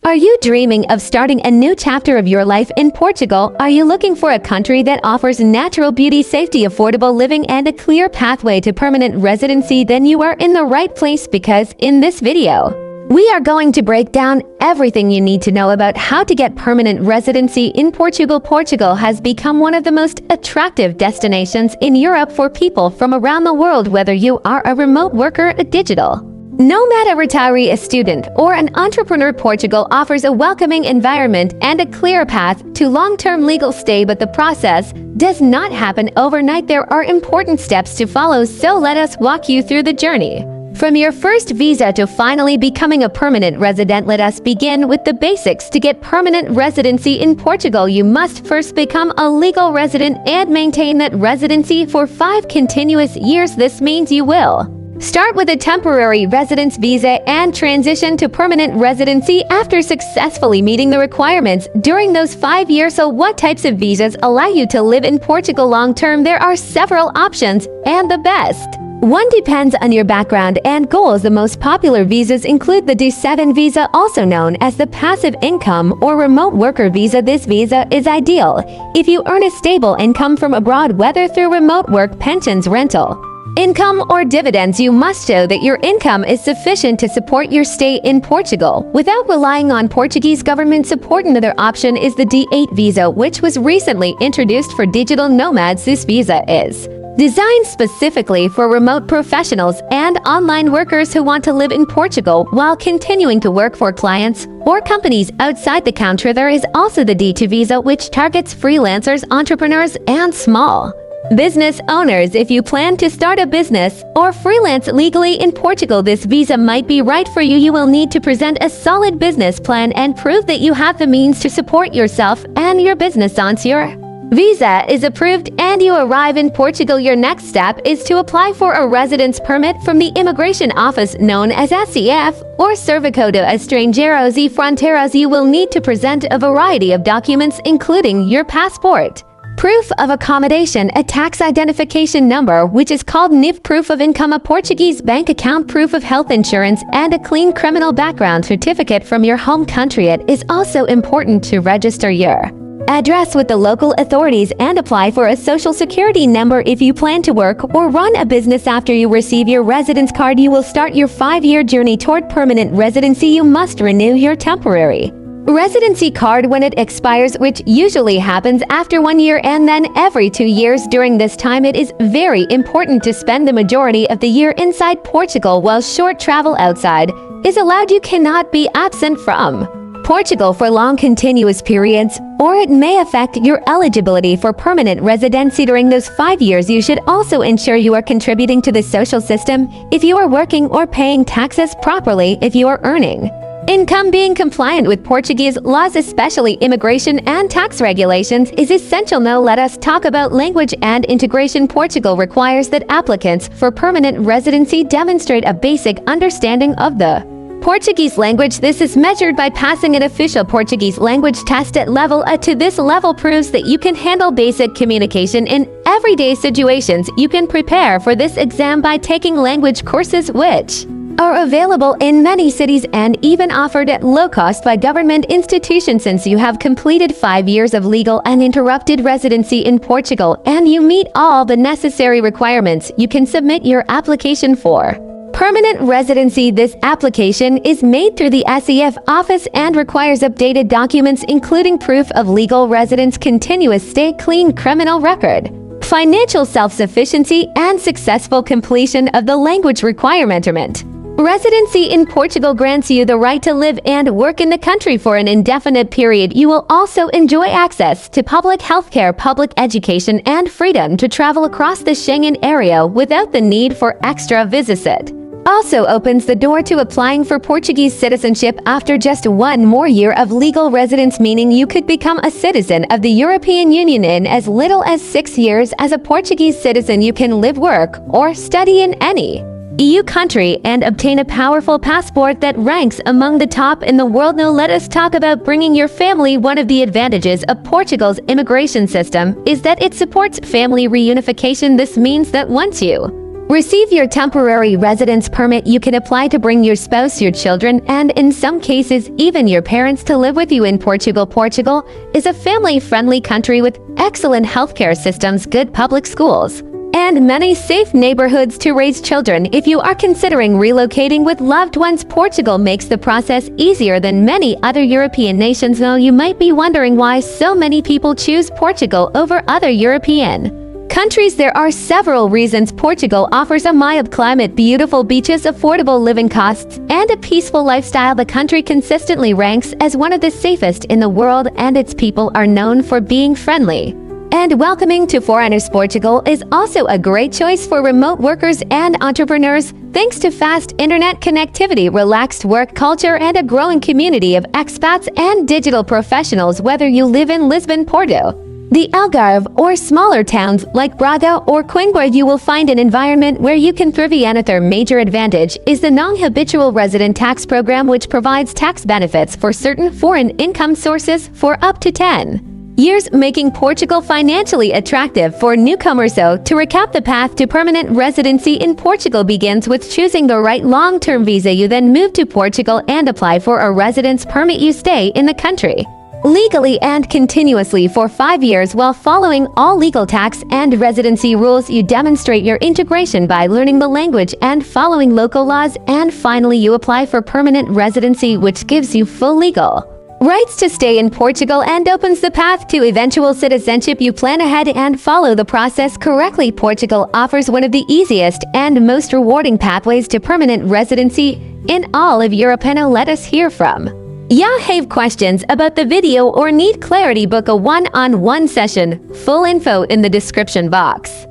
Are you dreaming of starting a new chapter of your life in Portugal? Are you looking for a country that offers natural beauty, safety, affordable living, and a clear pathway to permanent residency? Then you are in the right place, because in this video, we are going to break down everything you need to know about how to get permanent residency in Portugal. Portugal has become one of the most attractive destinations in Europe for people from around the world, whether you are a remote worker, a digital nomad, a retiree, a student, or an entrepreneur. Portugal offers a welcoming environment and a clear path to long-term legal stay, but the process does not happen overnight. There are important steps to follow, so let us walk you through the journey. From your first visa to finally becoming a permanent resident, let us begin with the basics. To get permanent residency in Portugal, you must first become a legal resident and maintain that residency for 5 continuous years. This means you will start with a temporary residence visa and transition to permanent residency after successfully meeting the requirements during those 5 years. So what types of visas allow you to live in Portugal long-term? There are several options, and the best one depends on your background and goals. The most popular visas include the D7 visa, also known as the passive income or remote worker visa. This visa is ideal if you earn a stable income from abroad, whether through remote work, pensions, rental income, or dividends. You must show that your income is sufficient to support your stay in Portugal without relying on Portuguese government support. Another option is the D8 visa, which was recently introduced for digital nomads. This visa is designed specifically for remote professionals and online workers who want to live in Portugal while continuing to work for clients or companies outside the country. There is also the D2 visa, which targets freelancers, entrepreneurs, and small business owners. If you plan to start a business or freelance legally in Portugal, this visa might be right for you. You will need to present a solid business plan and prove that you have the means to support yourself and your business. Once your visa is approved and you arrive in Portugal, your next step is to apply for a residence permit from the immigration office, known as SEF or Certificado de Estrangeiros e Fronteiras. You will need to present a variety of documents, including your passport, proof of accommodation, a tax identification number, which is called NIF, proof of income, a Portuguese bank account, proof of health insurance, and a clean criminal background certificate from your home country. It is also important to register your address with the local authorities and apply for a social security number. If you plan to work or run a business after you receive your residence card, you will start your 5-year journey toward permanent residency. You must renew your temporary residency card when it expires, which usually happens after 1 year and then every 2 years. During this time, it is very important to spend the majority of the year inside Portugal. While short travel outside is allowed, you cannot be absent from Portugal for long continuous periods, or it may affect your eligibility for permanent residency. During those 5 years, you should also ensure you are contributing to the social system if you are working, or paying taxes properly if you are earning income. Being compliant with Portuguese laws, especially immigration and tax regulations, is essential. Now let us talk about language and integration. Portugal requires that applicants for permanent residency demonstrate a basic understanding of the Portuguese language. This is measured by passing an official Portuguese language test at level A2. This level proves that you can handle basic communication in everyday situations. You can prepare for this exam by taking language courses, which are available in many cities and even offered at low cost by government institutions. Since you have completed 5 years of legal uninterrupted residency in Portugal and you meet all the necessary requirements, you can submit your application for permanent residency. This application is made through the SEF office and requires updated documents, including proof of legal residence, continuous stay, clean criminal record, financial self-sufficiency, and successful completion of the language requirement. Residency in Portugal grants you the right to live and work in the country for an indefinite period. You will also enjoy access to public healthcare, public education, and freedom to travel across the Schengen area without the need for extra visas. It also opens the door to applying for Portuguese citizenship after just 1 more year of legal residence, meaning you could become a citizen of the European Union in as little as 6 years. As a Portuguese citizen, you can live, work, or study in any EU country and obtain a powerful passport that ranks among the top in the world. Now let us talk about bringing your family. One of the advantages of Portugal's immigration system is that it supports family reunification. This means that once you Receive your temporary residence permit. You can apply to bring your spouse, your children, and in some cases, even your parents to live with you in Portugal. Portugal is a family-friendly country with excellent healthcare systems, good public schools, and many safe neighborhoods to raise children. If you are considering relocating with loved ones, Portugal makes the process easier than many other European nations. Now, you might be wondering why so many people choose Portugal over other European countries. There are several reasons. Portugal offers a mild climate, beautiful beaches, affordable living costs, and a peaceful lifestyle. The country consistently ranks as one of the safest in the world, and its people are known for being friendly and welcoming to foreigners. Portugal is also a great choice for remote workers and entrepreneurs, thanks to fast internet connectivity, relaxed work culture, and a growing community of expats and digital professionals. Whether you live in Lisbon, Porto, the Algarve, or smaller towns like Braga or Coimbra, you will find an environment where you can thrive. Another major advantage is the non-habitual resident tax program, which provides tax benefits for certain foreign income sources for up to 10 years, making Portugal financially attractive for newcomers. So, to recap, the path to permanent residency in Portugal begins with choosing the right long-term visa. You then move to Portugal and apply for a residence permit. You stay in the country legally and continuously for 5 years while following all legal tax and residency rules. You demonstrate your integration by learning the language and following local laws, and finally you apply for permanent residency, which gives you full legal rights to stay in Portugal and opens the path to eventual citizenship. You plan ahead and follow the process correctly. Portugal offers one of the easiest and most rewarding pathways to permanent residency in all of Europe. Now let us hear from you. Have questions about the video or need clarity? Book a one-on-one session. Full info in the description box.